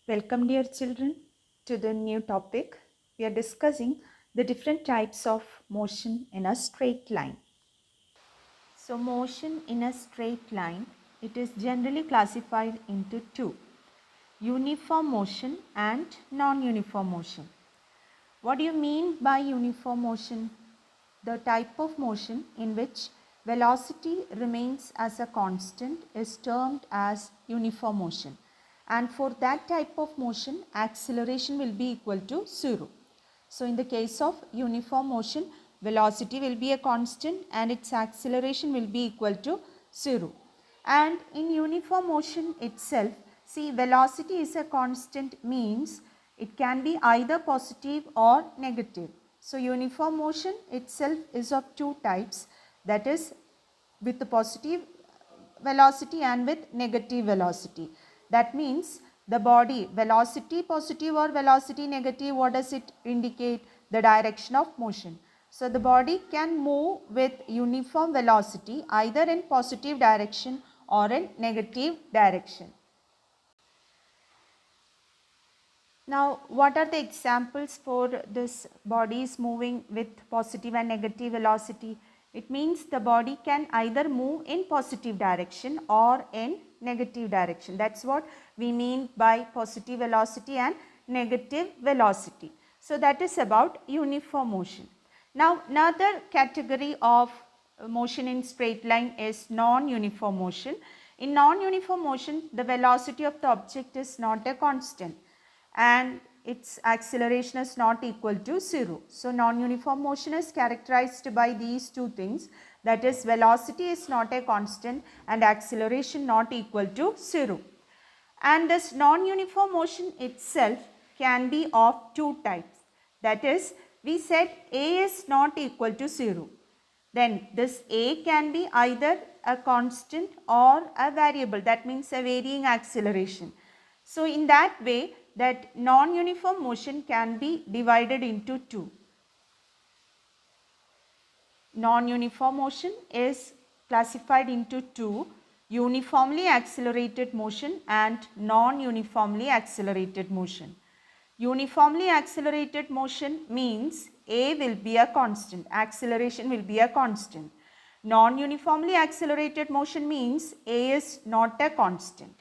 Welcome, dear children, to the new topic. We are discussing the different types of motion in a straight line. So, motion in a straight line, it is generally classified into two: uniform motion and non-uniform motion. What do you mean by uniform motion? The type of motion in which velocity remains as a constant is termed as uniform motion, and for that type of motion acceleration will be equal to 0. So in the case of uniform motion, velocity will be a constant and its acceleration will be equal to 0. And in uniform motion itself, see, velocity is a constant means it can be either positive or negative. So uniform motion itself is of two types, that is with the positive velocity and with negative velocity. That means the body velocity positive or velocity negative, what does it indicate? The direction of motion. So the body can move with uniform velocity either in positive direction or in negative direction. Now, what are the examples for this bodies moving with positive and negative velocity? It means the body can either move in positive direction or in negative direction. That's what we mean by positive velocity and negative velocity. So, that is about uniform motion. Now, another category of motion in straight line is non-uniform motion. In non-uniform motion, the velocity of the object is not a constant and its acceleration is not equal to 0. So, non-uniform motion is characterized by these two things, that is velocity is not a constant and acceleration not equal to 0. And this non-uniform motion itself can be of two types, that is we said A is not equal to 0. Then this A can be either a constant or a variable, that means a varying acceleration. So in that way, that non-uniform motion can be divided into two. Non-uniform motion is classified into two: uniformly accelerated motion and non-uniformly accelerated motion. Uniformly accelerated motion means A will be a constant, acceleration will be a constant. Non-uniformly accelerated motion means A is not a constant.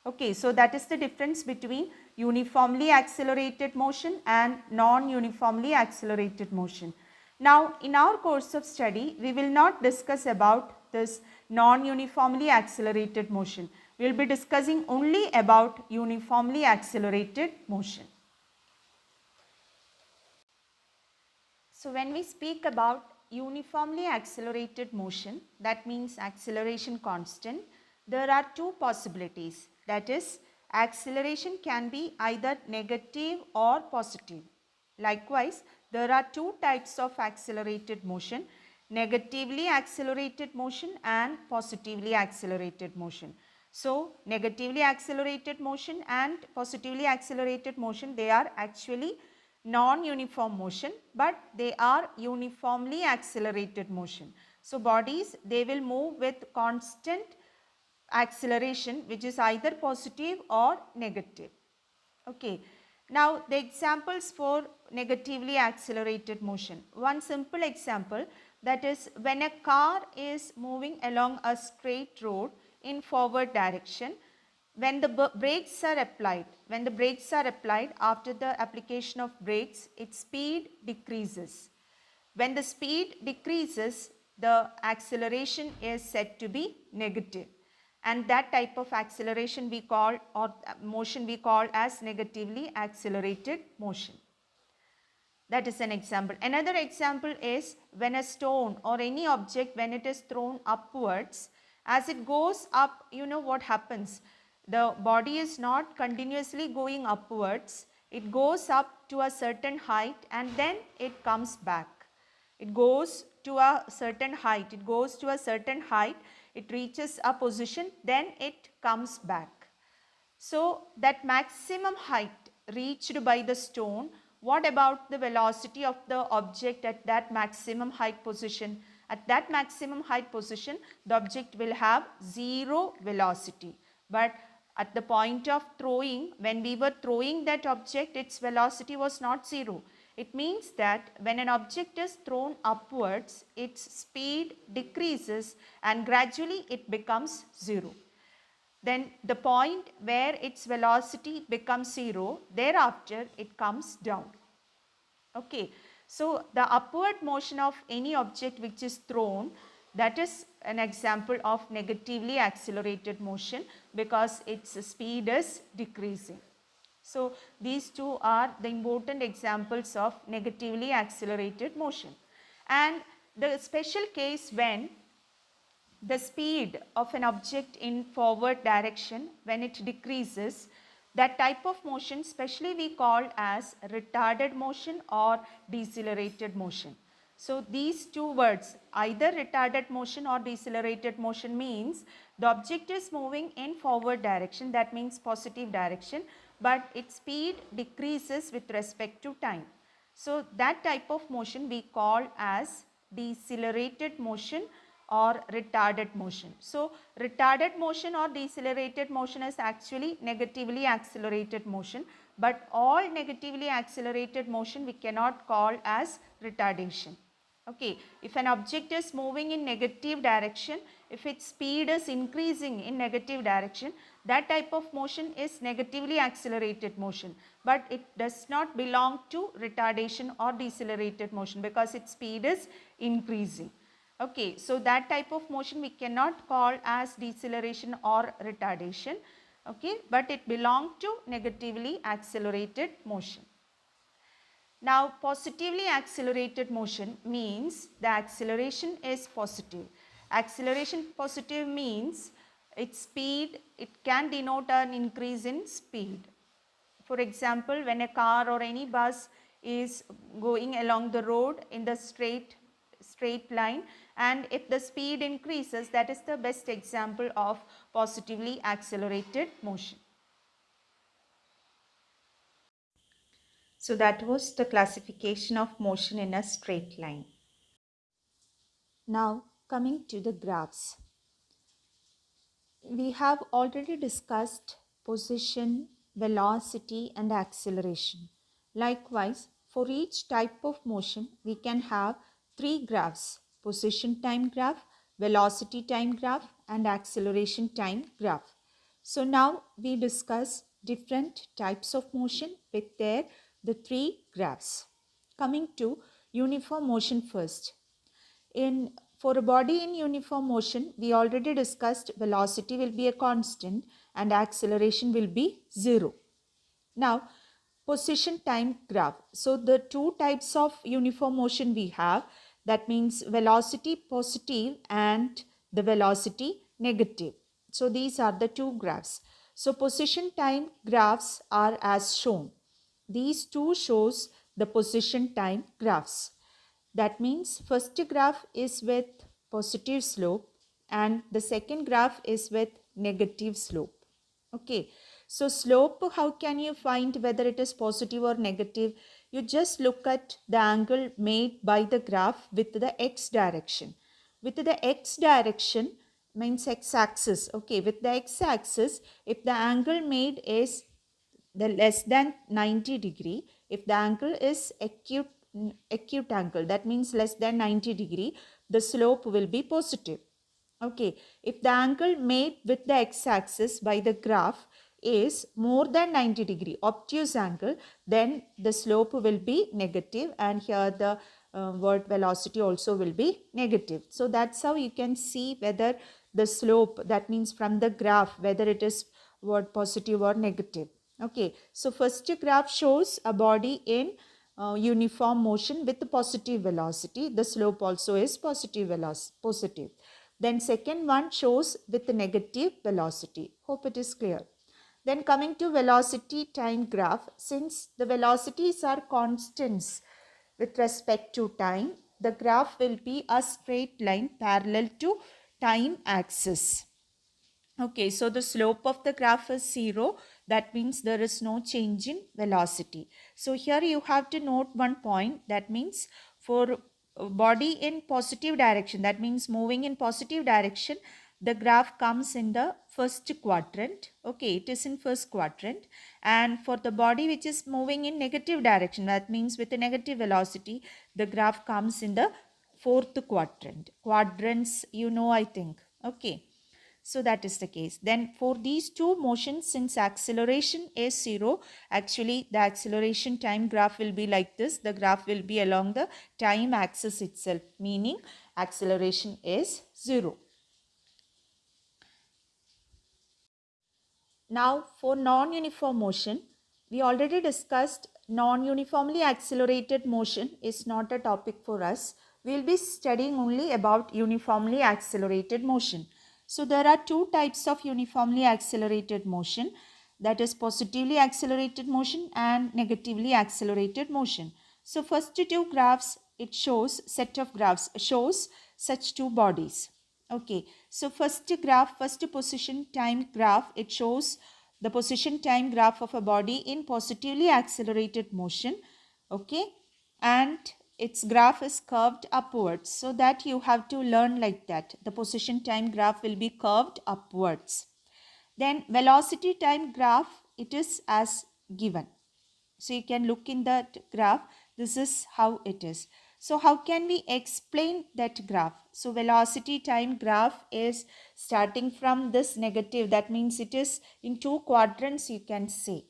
Okay, so that is the difference between uniformly accelerated motion and non-uniformly accelerated motion. Now, in our course of study, we will not discuss about this non-uniformly accelerated motion. We will be discussing only about uniformly accelerated motion. So, when we speak about uniformly accelerated motion, that means acceleration constant, there are two possibilities, that is acceleration can be either negative or positive. Likewise, there are two types of accelerated motion: negatively accelerated motion and positively accelerated motion. So, negatively accelerated motion and positively accelerated motion, they are actually non-uniform motion, but they are uniformly accelerated motion. So, bodies, they will move with constant acceleration which is either positive or negative. Okay. Now, the examples for negatively accelerated motion. One simple example, that is when a car is moving along a straight road in forward direction, when the brakes are applied, after the application of brakes, its speed decreases. When the speed decreases, the acceleration is said to be negative, and that type of acceleration we call, or motion we call as negatively accelerated motion. That is an example. Another example is when a stone or any object, when it is thrown upwards, as it goes up, you know what happens? The body is not continuously going upwards. It goes up to a certain height and then it comes back. It goes to a certain height. It reaches a position, then it comes back. So that maximum height reached by the stone, what about the velocity of the object at that maximum height position? At that maximum height position, the object will have zero velocity. But At the point of throwing, when we were throwing that object, its velocity was not 0. It means that when an object is thrown upwards, its speed decreases and gradually it becomes 0. Then the point where its velocity becomes 0, thereafter it comes down. Okay, so the upward motion of any object which is thrown, that is an example of negatively accelerated motion because its speed is decreasing. So these two are the important examples of negatively accelerated motion. And the special case when the speed of an object in forward direction, when it decreases, that type of motion specially we call as retarded motion or decelerated motion. So these two words, either retarded motion or decelerated motion, means the object is moving in forward direction, that means positive direction, but its speed decreases with respect to time. So that type of motion we call as decelerated motion or retarded motion. So retarded motion or decelerated motion is actually negatively accelerated motion, but all negatively accelerated motion we cannot call as retardation. Okay, if an object is moving in negative direction, if its speed is increasing in negative direction, that type of motion is negatively accelerated motion, but it does not belong to retardation or decelerated motion because its speed is increasing. Okay, so that type of motion we cannot call as deceleration or retardation, okay, but it belongs to negatively accelerated motion. Now, positively accelerated motion means the acceleration is positive. Acceleration positive means its speed, it can denote an increase in speed. For example, when a car or any bus is going along the road in the straight line, and if the speed increases, that is the best example of positively accelerated motion. So that was the classification of motion in a straight line. Now coming to the graphs. We have already discussed position, velocity and acceleration. Likewise, for each type of motion, we can have three graphs: position time graph, velocity time graph and acceleration time graph. So now we discuss different types of motion with the three graphs. Coming to uniform motion first. For a body in uniform motion, we already discussed velocity will be a constant and acceleration will be 0. Now, position time graph. So the two types of uniform motion we have, that means velocity positive and the velocity negative. So these are the two graphs. So position time graphs are as shown. These two shows the position time graphs. That means first graph is with positive slope and the second graph is with negative slope. Okay, so slope, how can you find whether it is positive or negative? You just look at the angle made by the graph with the x direction. With the x direction means x-axis. Okay, with the x-axis, if the angle made is the less than 90 degree, if the angle is acute angle, that means less than 90 degree, the slope will be positive. Okay, if the angle made with the x-axis by the graph is more than 90 degree, obtuse angle, then the slope will be negative, and here the word velocity also will be negative. So that's how you can see whether the slope, that means from the graph, whether it is word positive or negative. Okay, so first graph shows a body in uniform motion with positive velocity. The slope also is positive. Then second one shows with negative velocity. Hope it is clear. Then coming to velocity time graph, since the velocities are constants with respect to time, the graph will be a straight line parallel to time axis. Okay, so the slope of the graph is 0. That means there is no change in velocity. So here you have to note one point. That means for body in positive direction, that means moving in positive direction, the graph comes in the first quadrant. Okay, it is in first quadrant. And for the body which is moving in negative direction, that means with a negative velocity, the graph comes in the fourth quadrant. Quadrants, you know, I think. Okay. So that is the case. Then for these two motions, since acceleration is 0, actually the acceleration time graph will be like this. The graph will be along the time axis itself, meaning acceleration is 0. Now for non-uniform motion, we already discussed non-uniformly accelerated motion is not a topic for us. We will be studying only about uniformly accelerated motion. So there are two types of uniformly accelerated motion, that is positively accelerated motion and negatively accelerated motion. So first two graphs, it shows, set of graphs shows such two bodies. Okay, so first graph, first position time graph, it shows the position time graph of a body in positively accelerated motion. Okay, and its graph is curved upwards, so that you have to learn like that. The position time graph will be curved upwards. Then velocity time graph, it is as given. So you can look in that graph. This is how it is. So how can we explain that graph? So velocity time graph is starting from this negative. That means it is in two quadrants, you can say.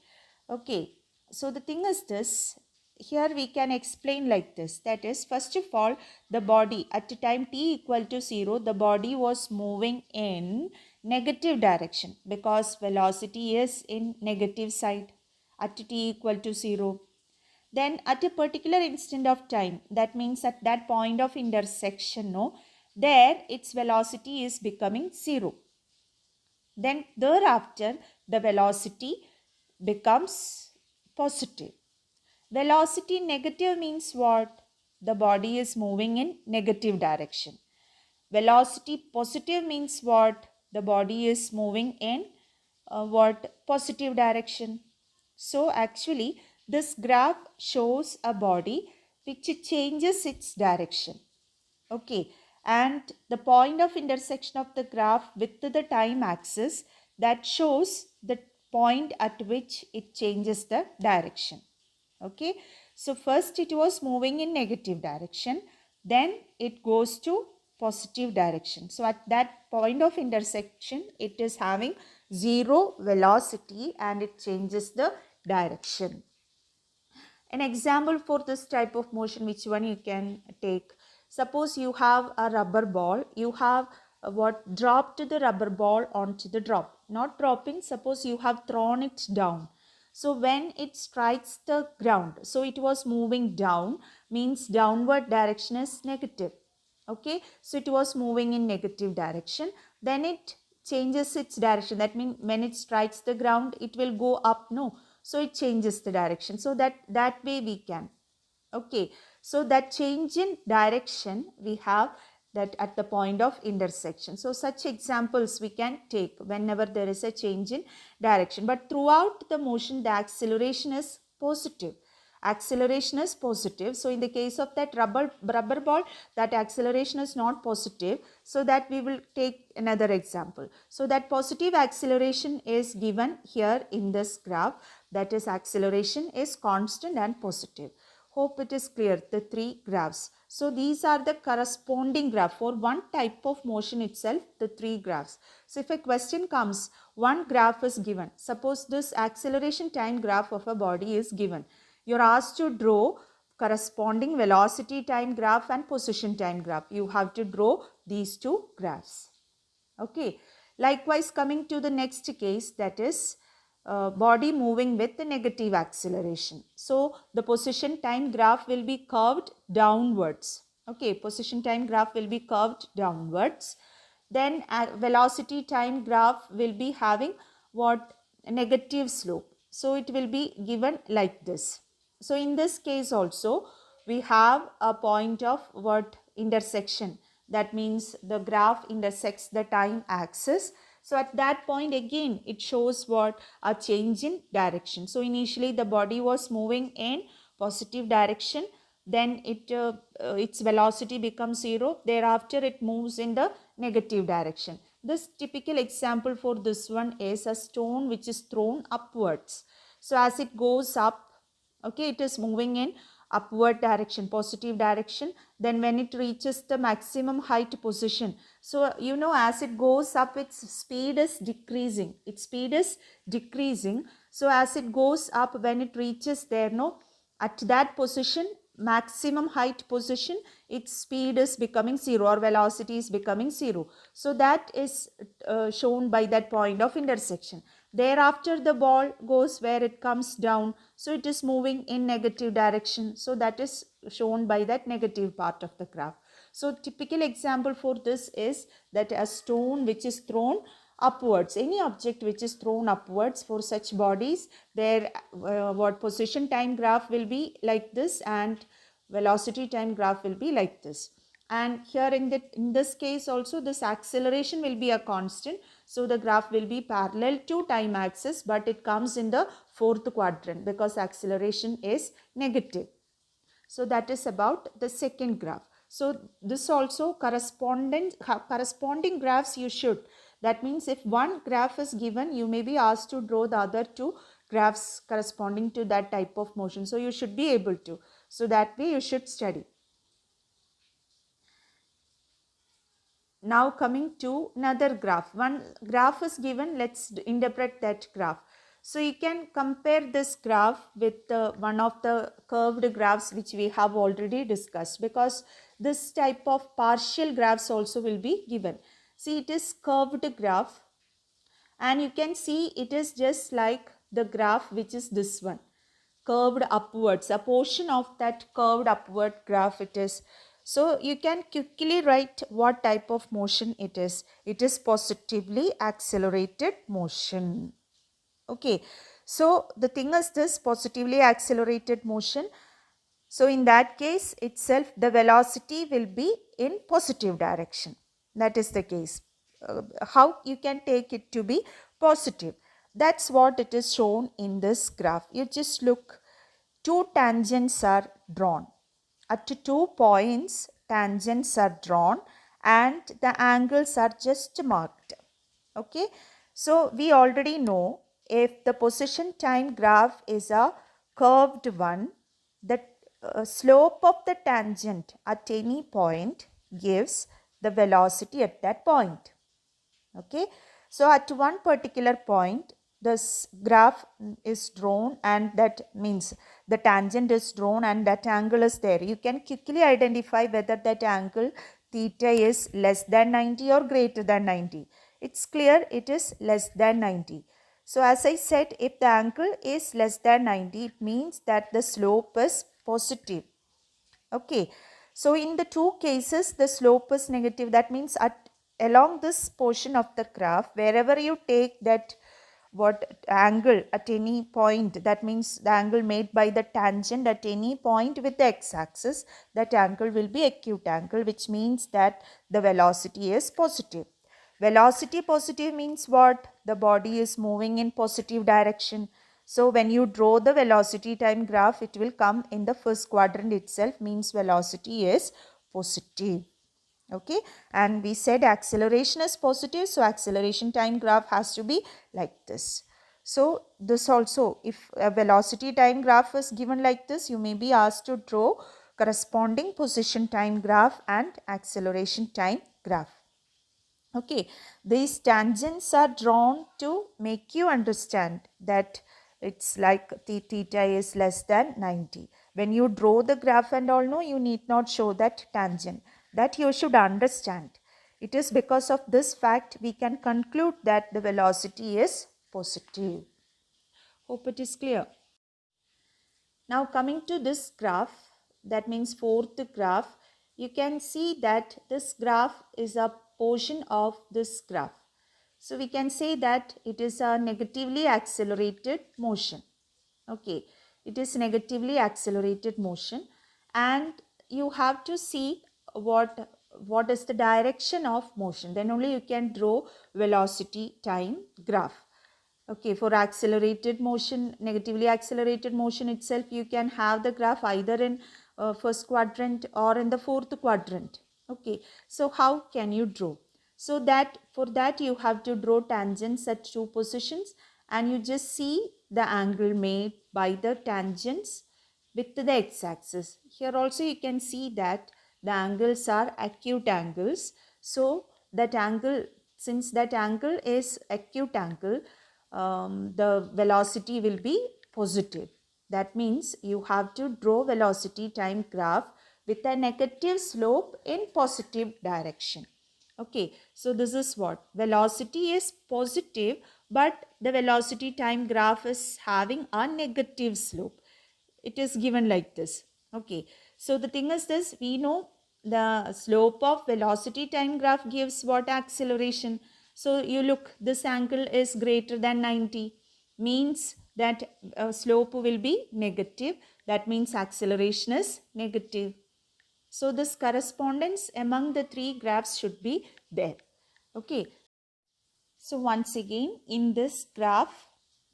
Okay. So the thing is this. Here we can explain like this. That is, first of all, the body at time t equal to 0, the body was moving in negative direction because velocity is in negative side at t equal to 0. Then at a particular instant of time, that means at that point of intersection, no, there its velocity is becoming 0. Then thereafter the velocity becomes positive. Velocity negative means what? The body is moving in negative direction. Velocity positive means what? The body is moving in what? Positive direction. So actually this graph shows a body which changes its direction. Okay, and the point of intersection of the graph with the time axis, that shows the point at which it changes the direction. Okay, so first it was moving in negative direction, then it goes to positive direction. So at that point of intersection, it is having 0 velocity and it changes the direction. An example for this type of motion, which one you can take? Suppose you have a rubber ball, you have dropped the rubber ball onto the drop. Not dropping, suppose you have thrown it down. So when it strikes the ground, so it was moving down, means downward direction is negative. Okay, so it was moving in negative direction. Then it changes its direction. That means when it strikes the ground, it will go up. No, so it changes the direction. So that way we can. Okay, so that change in direction we have that at the point of intersection. So such examples we can take whenever there is a change in direction. But throughout the motion, the acceleration is positive. Acceleration is positive. So in the case of that rubber ball, that acceleration is not positive. So that we will take another example. So that positive acceleration is given here in this graph. That is, acceleration is constant and positive. Hope it is clear, the three graphs. So these are the corresponding graph for one type of motion itself, the three graphs. So if a question comes, one graph is given. Suppose this acceleration time graph of a body is given. You are asked to draw corresponding velocity time graph and position time graph. You have to draw these two graphs. Okay. Likewise, coming to the next case, that is body moving with the negative acceleration. So the position time graph will be curved downwards. Okay, position time graph will be curved downwards. Then velocity time graph will be having what? Negative slope. So it will be given like this. So in this case also we have a point of what? Intersection. That means the graph intersects the time axis. So at that point again it shows what? A change in direction. So initially the body was moving in positive direction, then its velocity becomes 0. Thereafter it moves in the negative direction. This typical example for this one is a stone which is thrown upwards. So as it goes up, okay, it is moving in upward direction, positive direction. Then when it reaches the maximum height position, so you know, as it goes up, its speed is decreasing. Its speed is decreasing. So as it goes up, when it reaches there, no, at that position, maximum height position, its speed is becoming zero, or velocity is becoming zero. So that is shown by that point of intersection. Thereafter the ball goes where it comes down, so it is moving in negative direction. So that is shown by that negative part of the graph. So typical example for this is that a stone which is thrown upwards, any object which is thrown upwards, for such bodies, their what position time graph will be like this, and velocity time graph will be like this. And here in this case also, this acceleration will be a constant. So the graph will be parallel to time axis, but it comes in the fourth quadrant because acceleration is negative. So that is about the second graph. So this also corresponding graphs you should. That means if one graph is given, you may be asked to draw the other two graphs corresponding to that type of motion. So you should be able to. So that way you should study. Now coming to another graph. One graph is given, let's interpret that graph. So you can compare this graph with one of the curved graphs which we have already discussed, because this type of partial graphs also will be given. See, it is curved graph, and you can see it is just like the graph which is this one, curved upwards. A portion of that curved upward graph it is. So you can quickly write what type of motion it is. It is positively accelerated motion. Okay, so the thing is this positively accelerated motion. So in that case itself, the velocity will be in positive direction. That is the case. How you can take it to be positive? That's what it is shown in this graph. You just look, two tangents are drawn. At 2 points, tangents are drawn and the angles are just marked. Okay, so we already know if the position time graph is a curved one, the slope of the tangent at any point gives the velocity at that point. Okay, so at one particular point, this graph is drawn, and that means the tangent is drawn and that angle is there. You can quickly identify whether that angle theta is less than 90 or greater than 90. It's clear it is less than 90. So as I said, if the angle is less than 90, it means that the slope is positive. Okay, so in the two cases, the slope is negative. That means along this portion of the graph, wherever you take that angle at any point, that means the angle made by the tangent at any point with the x-axis, that angle will be acute angle, which means that the velocity is positive. Velocity positive means what? The body is moving in positive direction. So when you draw the velocity time graph, it will come in the first quadrant itself, means velocity is positive. Okay, and we said acceleration is positive, so acceleration time graph has to be like this. So this also, if a velocity time graph is given like this, you may be asked to draw corresponding position time graph and acceleration time graph. Okay, these tangents are drawn to make you understand that it's like theta is less than 90. When you draw the graph and all, no, you need not show that tangent. That you should understand. It is because of this fact we can conclude that the velocity is positive. Hope it is clear. Now coming to this graph, that means fourth graph, you can see that this graph is a portion of this graph. So we can say that it is a negatively accelerated motion. Okay, it is negatively accelerated motion, and you have to see what is the direction of motion. Then only you can draw velocity time graph. Okay, for accelerated motion, negatively accelerated motion itself, you can have the graph either in first quadrant or in the fourth quadrant. Okay, so how can you draw? So that for that you have to draw tangents at two positions, and you just see the angle made by the tangents with the x-axis. Here also you can see that the angles are acute angles. So that angle, since that angle is acute angle, the velocity will be positive. That means you have to draw velocity time graph with a negative slope in positive direction. Okay, so this is what velocity is positive, but the velocity time graph is having a negative slope. It is given like this. Okay, so the thing is this, we know the slope of velocity time graph gives what acceleration. So you look, this angle is greater than 90, means that slope will be negative. That means acceleration is negative. So this correspondence among the three graphs should be there. Okay. So once again, in this graph,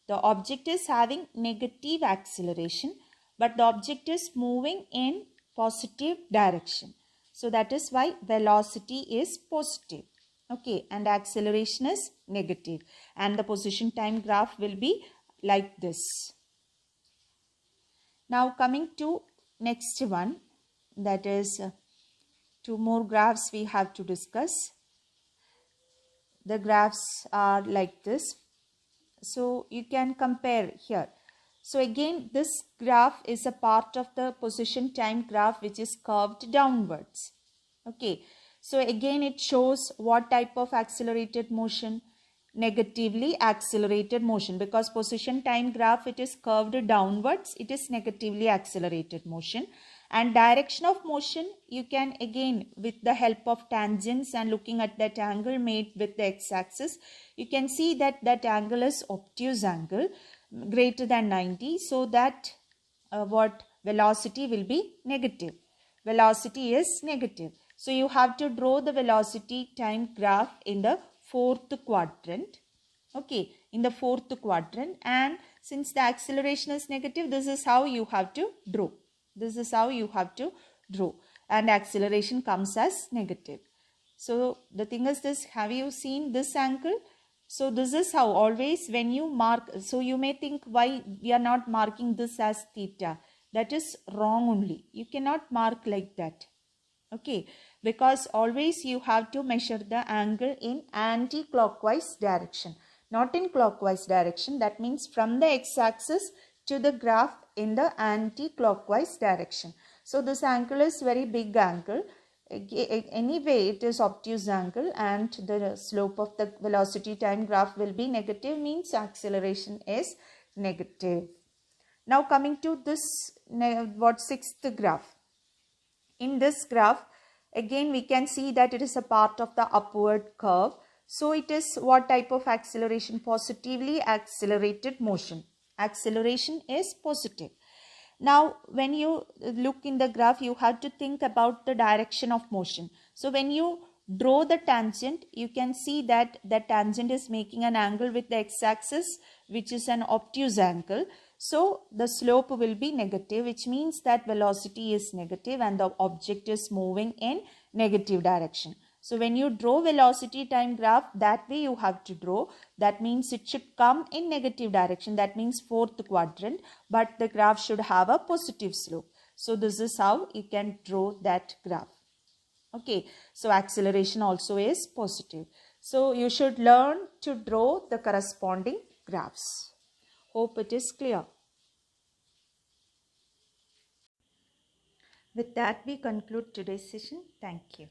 the object is having negative acceleration, but the object is moving in positive direction. So that is why velocity is positive. Okay, and acceleration is negative. And the position time graph will be like this. Now coming to next one, that is two more graphs we have to discuss. The graphs are like this. So you can compare here. So again, this graph is a part of the position time graph which is curved downwards. Okay. So again, it shows what type of accelerated motion? Negatively accelerated motion, because position time graph, it is curved downwards, it is negatively accelerated motion. And direction of motion, you can again, with the help of tangents and looking at that angle made with the x-axis, you can see that that angle is obtuse angle greater than 90. So that what velocity will be negative. Velocity is negative. So you have to draw the velocity time graph in the fourth quadrant. Okay, in the fourth quadrant, and since the acceleration is negative, this is how you have to draw. This is how you have to draw, and acceleration comes as negative. So the thing is this, have you seen this angle? So this is how always when you mark, so you may think why we are not marking this as theta. That is wrong only. You cannot mark like that. Okay, because always you have to measure the angle in anti-clockwise direction, not in clockwise direction. That means from the x-axis to the graph in the anti-clockwise direction. So this angle is very big angle. Anyway, it is obtuse angle, and the slope of the velocity time graph will be negative, means acceleration is negative. Now coming to this, sixth graph. In this graph, again we can see that it is a part of the upward curve. So it is what type of acceleration? Positively accelerated motion. Acceleration is positive. Now when you look in the graph, you have to think about the direction of motion. So when you draw the tangent, you can see that the tangent is making an angle with the x-axis, which is an obtuse angle. So the slope will be negative, which means that velocity is negative and the object is moving in negative direction. So when you draw velocity time graph, that way you have to draw. That means it should come in negative direction. That means fourth quadrant, but the graph should have a positive slope. So this is how you can draw that graph. Okay, so acceleration also is positive. So you should learn to draw the corresponding graphs. Hope it is clear. With that, we conclude today's session. Thank you.